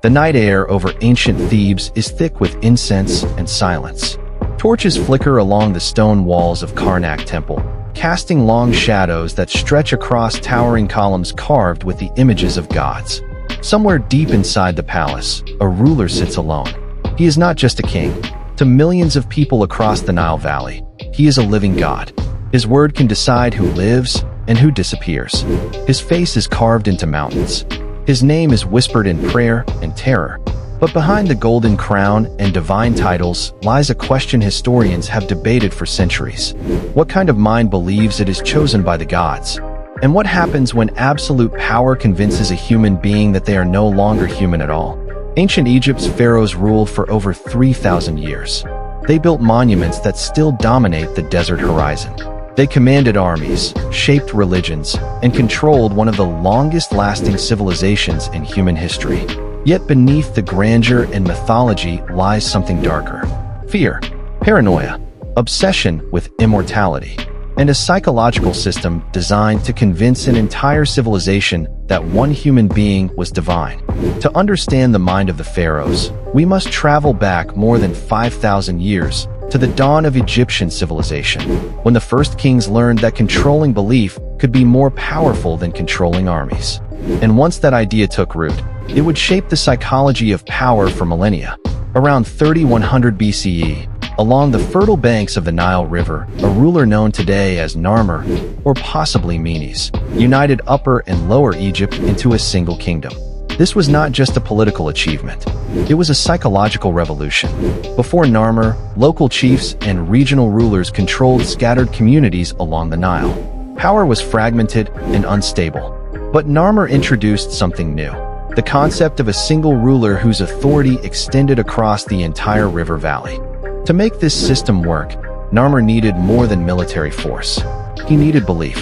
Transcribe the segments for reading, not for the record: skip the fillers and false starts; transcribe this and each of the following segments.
The night air over ancient Thebes is thick with incense and silence. Torches flicker along the stone walls of Karnak Temple, casting long shadows that stretch across towering columns carved with the images of gods. Somewhere deep inside the palace, a ruler sits alone. He is not just a king. To millions of people across the Nile Valley, he is a living god. His word can decide who lives and who disappears. His face is carved into mountains. His name is whispered in prayer and terror. But behind the golden crown and divine titles lies a question historians have debated for centuries. What kind of mind believes it is chosen by the gods? And what happens when absolute power convinces a human being that they are no longer human at all? Ancient Egypt's pharaohs ruled for over 3,000 years. They built monuments that still dominate the desert horizon. They commanded armies, shaped religions, and controlled one of the longest-lasting civilizations in human history. Yet beneath the grandeur and mythology lies something darker. Fear, paranoia, obsession with immortality, and a psychological system designed to convince an entire civilization that one human being was divine. To understand the mind of the pharaohs, we must travel back more than 5,000 years to the dawn of Egyptian civilization, when the first kings learned that controlling belief could be more powerful than controlling armies. And once that idea took root, it would shape the psychology of power for millennia. Around 3100 BCE, along the fertile banks of the Nile River, a ruler known today as Narmer, or possibly Menes, united Upper and Lower Egypt into a single kingdom. This was not just a political achievement. It was a psychological revolution. Before Narmer, local chiefs and regional rulers controlled scattered communities along the Nile. Power was fragmented and unstable. But Narmer introduced something new. The concept of a single ruler whose authority extended across the entire river valley. To make this system work, Narmer needed more than military force. He needed belief.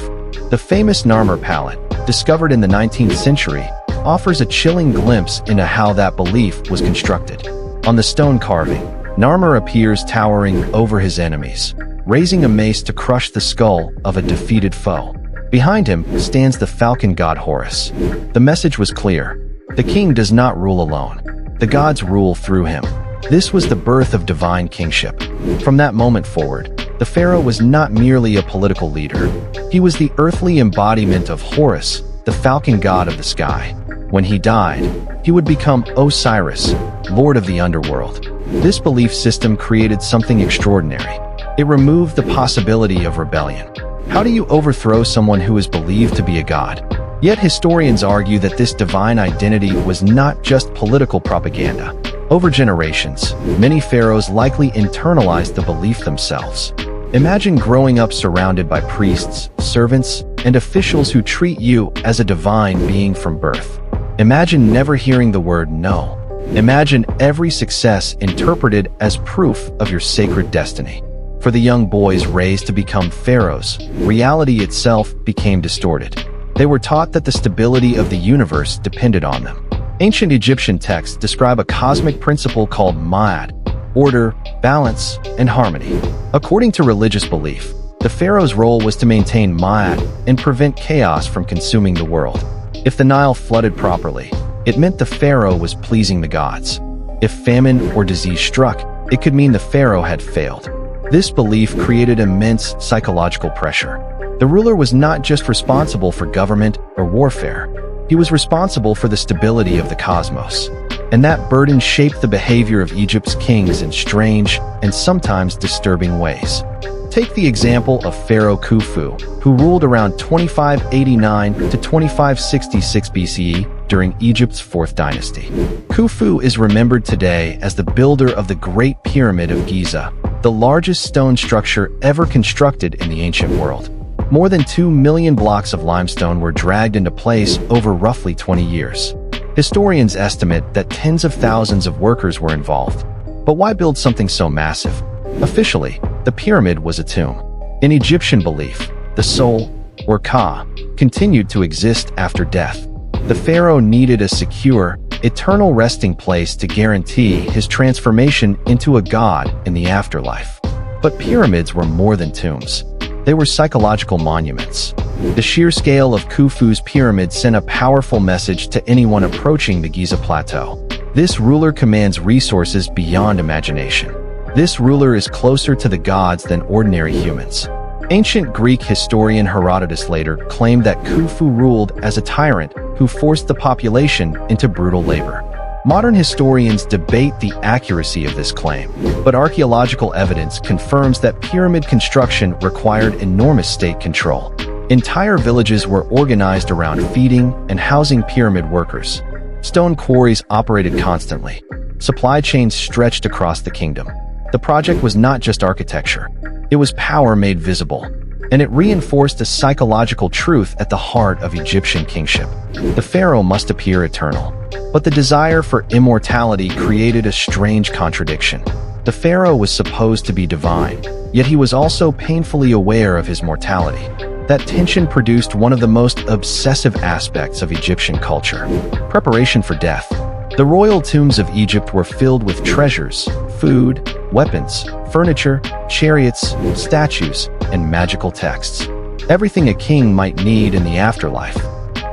The famous Narmer palette, discovered in the 19th century, offers a chilling glimpse into how that belief was constructed. On the stone carving, Narmer appears towering over his enemies, raising a mace to crush the skull of a defeated foe. Behind him stands the falcon god Horus. The message was clear. The king does not rule alone. The gods rule through him. This was the birth of divine kingship. From that moment forward, the pharaoh was not merely a political leader. He was the earthly embodiment of Horus, the falcon god of the sky. When he died, he would become Osiris, lord of the underworld. This belief system created something extraordinary. It removed the possibility of rebellion. How do you overthrow someone who is believed to be a god? Yet historians argue that this divine identity was not just political propaganda. Over generations, many pharaohs likely internalized the belief themselves. Imagine growing up surrounded by priests, servants, and officials who treat you as a divine being from birth. Imagine never hearing the word no. Imagine every success interpreted as proof of your sacred destiny. For the young boys raised to become pharaohs, reality itself became distorted. They were taught that the stability of the universe depended on them. Ancient Egyptian texts describe a cosmic principle called ma'at, order, balance, and harmony. According to religious belief, the pharaoh's role was to maintain ma'at and prevent chaos from consuming the world. If the Nile flooded properly, it meant the pharaoh was pleasing the gods. If famine or disease struck, it could mean the pharaoh had failed. This belief created immense psychological pressure. The ruler was not just responsible for government or warfare. He was responsible for the stability of the cosmos. And that burden shaped the behavior of Egypt's kings in strange and sometimes disturbing ways. Take the example of Pharaoh Khufu, who ruled around 2589 to 2566 BCE during Egypt's 4th dynasty. Khufu is remembered today as the builder of the Great Pyramid of Giza, the largest stone structure ever constructed in the ancient world. More than 2 million blocks of limestone were dragged into place over roughly 20 years. Historians estimate that tens of thousands of workers were involved. But why build something so massive? Officially, the pyramid was a tomb. In Egyptian belief, the soul, or Ka, continued to exist after death. The pharaoh needed a secure, eternal resting place to guarantee his transformation into a god in the afterlife. But pyramids were more than tombs. They were psychological monuments. The sheer scale of Khufu's pyramid sent a powerful message to anyone approaching the Giza Plateau. This ruler commands resources beyond imagination. This ruler is closer to the gods than ordinary humans. Ancient Greek historian Herodotus later claimed that Khufu ruled as a tyrant who forced the population into brutal labor. Modern historians debate the accuracy of this claim, but archaeological evidence confirms that pyramid construction required enormous state control. Entire villages were organized around feeding and housing pyramid workers. Stone quarries operated constantly. Supply chains stretched across the kingdom. The project was not just architecture. It was power made visible, and it reinforced a psychological truth at the heart of Egyptian kingship. The pharaoh must appear eternal, but the desire for immortality created a strange contradiction. The pharaoh was supposed to be divine, yet he was also painfully aware of his mortality. That tension produced one of the most obsessive aspects of Egyptian culture: preparation for death. The royal tombs of Egypt were filled with treasures, food, weapons, furniture, chariots, statues, and magical texts. Everything a king might need in the afterlife.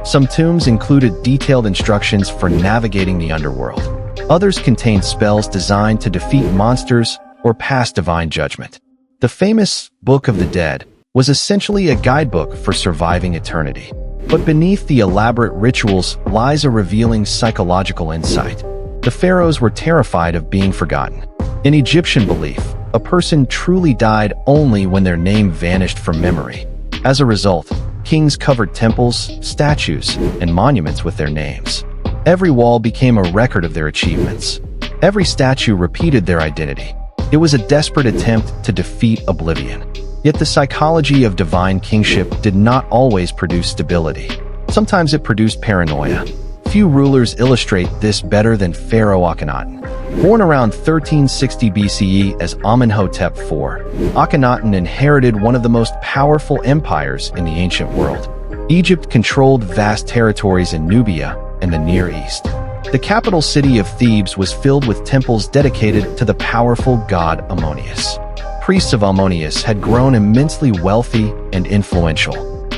Some tombs included detailed instructions for navigating the underworld. Others contained spells designed to defeat monsters or pass divine judgment. The famous Book of the Dead was essentially a guidebook for surviving eternity. But beneath the elaborate rituals lies a revealing psychological insight. The pharaohs were terrified of being forgotten. In Egyptian belief, a person truly died only when their name vanished from memory. As a result, kings covered temples, statues, and monuments with their names. Every wall became a record of their achievements. Every statue repeated their identity. It was a desperate attempt to defeat oblivion. Yet the psychology of divine kingship did not always produce stability. Sometimes it produced paranoia. Few rulers illustrate this better than Pharaoh Akhenaten. Born around 1360 BCE as Amenhotep IV, Akhenaten inherited one of the most powerful empires in the ancient world. Egypt controlled vast territories in Nubia and the Near East. The capital city of Thebes was filled with temples dedicated to the powerful god Ammonius. Priests of Ammonius had grown immensely wealthy and influential.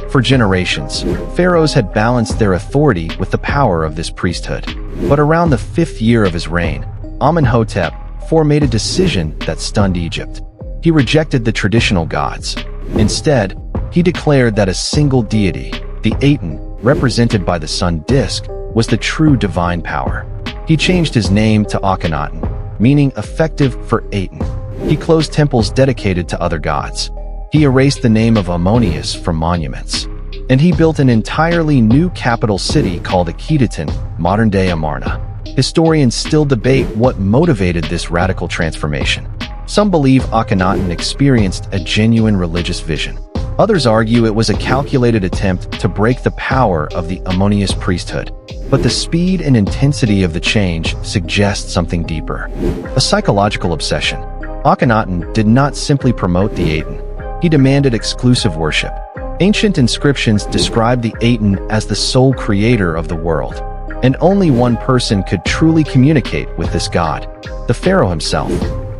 For generations, pharaohs had balanced their authority with the power of this priesthood. But around the 5th year of his reign, Amenhotep IV made a decision that stunned Egypt. He rejected the traditional gods. Instead, he declared that a single deity, the Aten, represented by the sun disk, was the true divine power. He changed his name to Akhenaten, meaning effective for Aten. He closed temples dedicated to other gods. He erased the name of Ammonius from monuments. And he built an entirely new capital city called Akhenaten, modern-day Amarna. Historians still debate what motivated this radical transformation. Some believe Akhenaten experienced a genuine religious vision. Others argue it was a calculated attempt to break the power of the Ammonius priesthood. But the speed and intensity of the change suggest something deeper: a psychological obsession. Akhenaten did not simply promote the Aten. He demanded exclusive worship. Ancient inscriptions describe the Aten as the sole creator of the world, and only one person could truly communicate with this god: the pharaoh himself.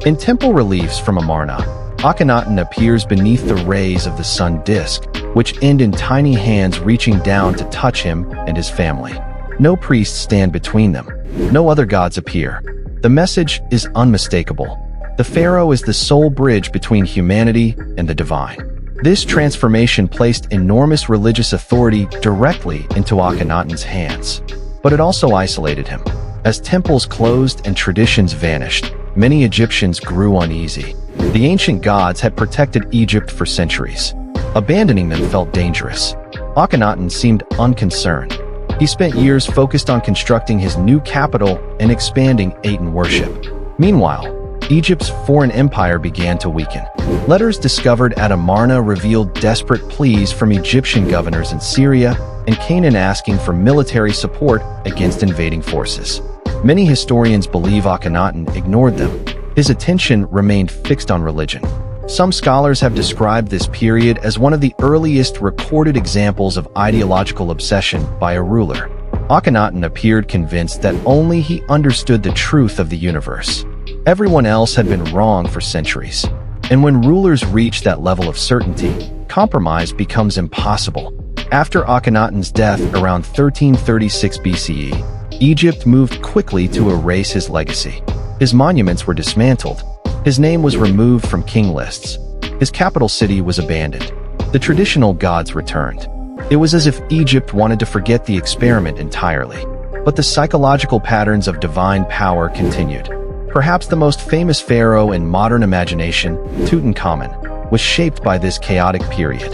In temple reliefs from Amarna, Akhenaten appears beneath the rays of the sun disk, which end in tiny hands reaching down to touch him and his family. No priests stand between them. No other gods appear. The message is unmistakable. The pharaoh is the sole bridge between humanity and the divine. This transformation placed enormous religious authority directly into Akhenaten's hands. But it also isolated him. As temples closed and traditions vanished, many Egyptians grew uneasy. The ancient gods had protected Egypt for centuries. Abandoning them felt dangerous. Akhenaten seemed unconcerned. He spent years focused on constructing his new capital and expanding Aten worship. Meanwhile, Egypt's foreign empire began to weaken. Letters discovered at Amarna revealed desperate pleas from Egyptian governors in Syria and Canaan asking for military support against invading forces. Many historians believe Akhenaten ignored them. His attention remained fixed on religion. Some scholars have described this period as one of the earliest recorded examples of ideological obsession by a ruler. Akhenaten appeared convinced that only he understood the truth of the universe. Everyone else had been wrong for centuries. And when rulers reach that level of certainty, compromise becomes impossible. After Akhenaten's death around 1336 BCE, Egypt moved quickly to erase his legacy. His monuments were dismantled. His name was removed from king lists. His capital city was abandoned. The traditional gods returned. It was as if Egypt wanted to forget the experiment entirely. But the psychological patterns of divine power continued. Perhaps the most famous pharaoh in modern imagination, Tutankhamun, was shaped by this chaotic period.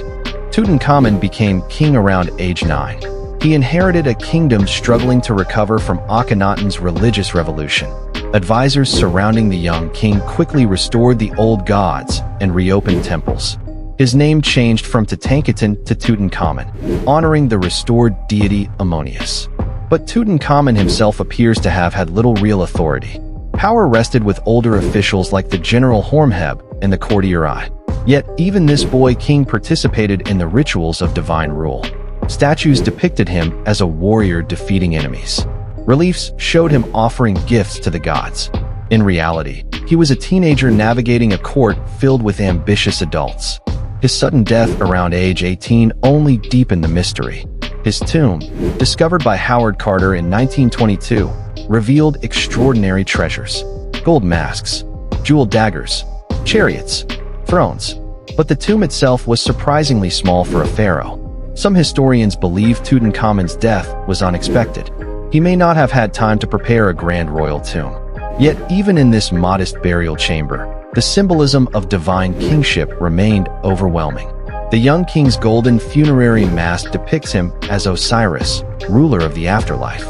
Tutankhamun became king around age 9. He inherited a kingdom struggling to recover from Akhenaten's religious revolution. Advisors surrounding the young king quickly restored the old gods and reopened temples. His name changed from Tutankhaten to Tutankhamun, honoring the restored deity Ammonius. But Tutankhamun himself appears to have had little real authority. Power rested with older officials like the general Horemheb and the courtier Ai. Yet even this boy king participated in the rituals of divine rule. Statues depicted him as a warrior defeating enemies. Reliefs showed him offering gifts to the gods. In reality, he was a teenager navigating a court filled with ambitious adults. His sudden death around age 18 only deepened the mystery. His tomb, discovered by Howard Carter in 1922, revealed extraordinary treasures: gold masks, jeweled daggers, chariots, thrones. But the tomb itself was surprisingly small for a pharaoh. Some historians believe Tutankhamun's death was unexpected. He may not have had time to prepare a grand royal tomb. Yet even in this modest burial chamber, the symbolism of divine kingship remained overwhelming. The young king's golden funerary mask depicts him as Osiris, ruler of the afterlife.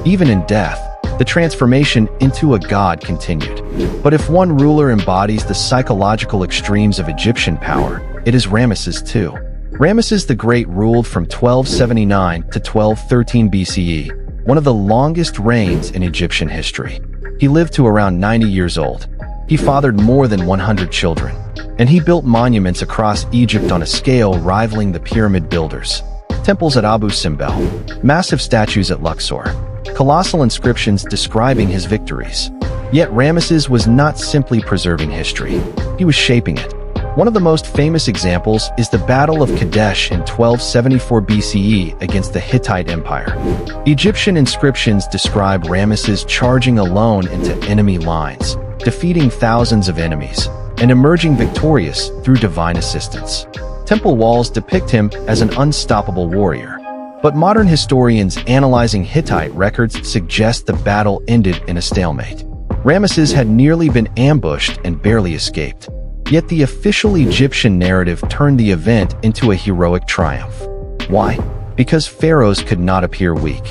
Even in death, the transformation into a god continued. But if one ruler embodies the psychological extremes of Egyptian power, it is Ramesses II. Ramesses the Great ruled from 1279 to 1213 BCE, one of the longest reigns in Egyptian history. He lived to around 90 years old. He fathered more than 100 children, and he built monuments across Egypt on a scale rivaling the pyramid builders. Temples at Abu Simbel, massive statues at Luxor, colossal inscriptions describing his victories. Yet Ramesses was not simply preserving history, he was shaping it. One of the most famous examples is the Battle of Kadesh in 1274 BCE against the Hittite Empire. Egyptian inscriptions describe Ramesses charging alone into enemy lines, defeating thousands of enemies, and emerging victorious through divine assistance. Temple walls depict him as an unstoppable warrior. But modern historians analyzing Hittite records suggest the battle ended in a stalemate. Ramesses had nearly been ambushed and barely escaped. Yet the official Egyptian narrative turned the event into a heroic triumph. Why? Because pharaohs could not appear weak.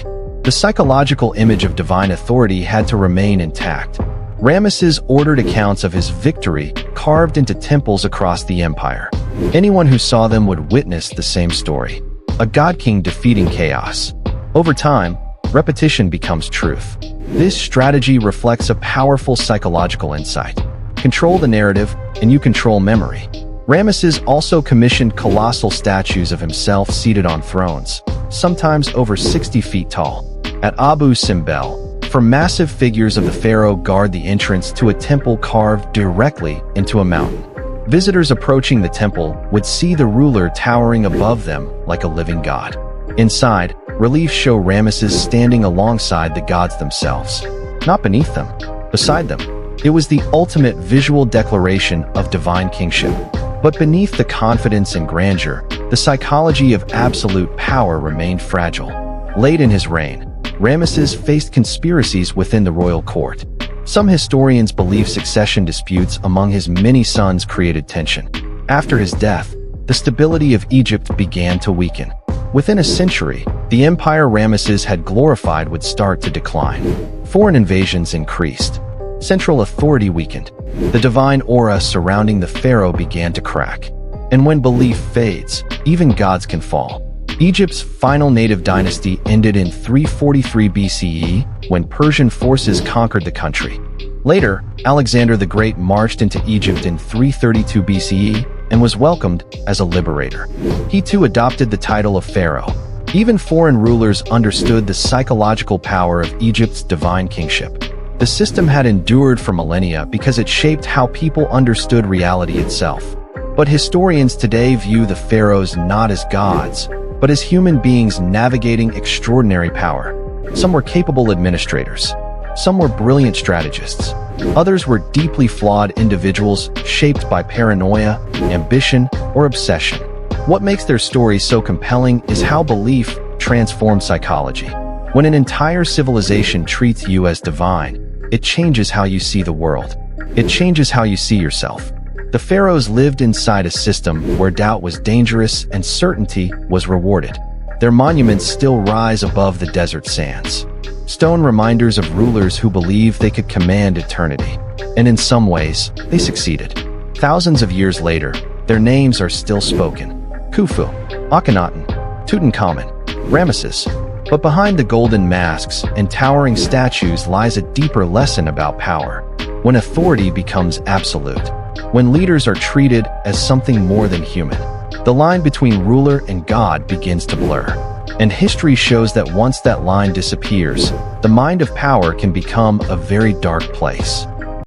The psychological image of divine authority had to remain intact. Ramesses ordered accounts of his victory carved into temples across the empire. Anyone who saw them would witness the same story: a god-king defeating chaos. Over time, repetition becomes truth. This strategy reflects a powerful psychological insight. Control the narrative, and you control memory. Ramesses also commissioned colossal statues of himself seated on thrones, sometimes over 60 feet tall. At Abu Simbel, for massive figures of the pharaoh guard the entrance to a temple carved directly into a mountain. Visitors approaching the temple would see the ruler towering above them like a living god. Inside, reliefs show Ramesses standing alongside the gods themselves, not beneath them, beside them. It was the ultimate visual declaration of divine kingship. But beneath the confidence and grandeur, the psychology of absolute power remained fragile. Late in his reign, Ramesses faced conspiracies within the royal court. Some historians believe succession disputes among his many sons created tension. After his death, the stability of Egypt began to weaken. Within a century, the empire Ramesses had glorified would start to decline. Foreign invasions increased. Central authority weakened. The divine aura surrounding the pharaoh began to crack. And when belief fades, even gods can fall. Egypt's final native dynasty ended in 343 BCE when Persian forces conquered the country. Later, Alexander the Great marched into Egypt in 332 BCE and was welcomed as a liberator. He too adopted the title of pharaoh. Even foreign rulers understood the psychological power of Egypt's divine kingship. The system had endured for millennia because it shaped how people understood reality itself. But historians today view the pharaohs not as gods, but as human beings navigating extraordinary power. Some were capable administrators. Some were brilliant strategists. Others were deeply flawed individuals shaped by paranoia, ambition, or obsession. What makes their stories so compelling is how belief transforms psychology. When an entire civilization treats you as divine, it changes how you see the world. It changes how you see yourself. The pharaohs lived inside a system where doubt was dangerous and certainty was rewarded. Their monuments still rise above the desert sands. Stone reminders of rulers who believed they could command eternity. And in some ways, they succeeded. Thousands of years later, their names are still spoken. Khufu, Akhenaten, Tutankhamun, Ramesses. But behind the golden masks and towering statues lies a deeper lesson about power. When authority becomes absolute, when leaders are treated as something more than human, the line between ruler and God begins to blur. And history shows that once that line disappears, the mind of power can become a very dark place.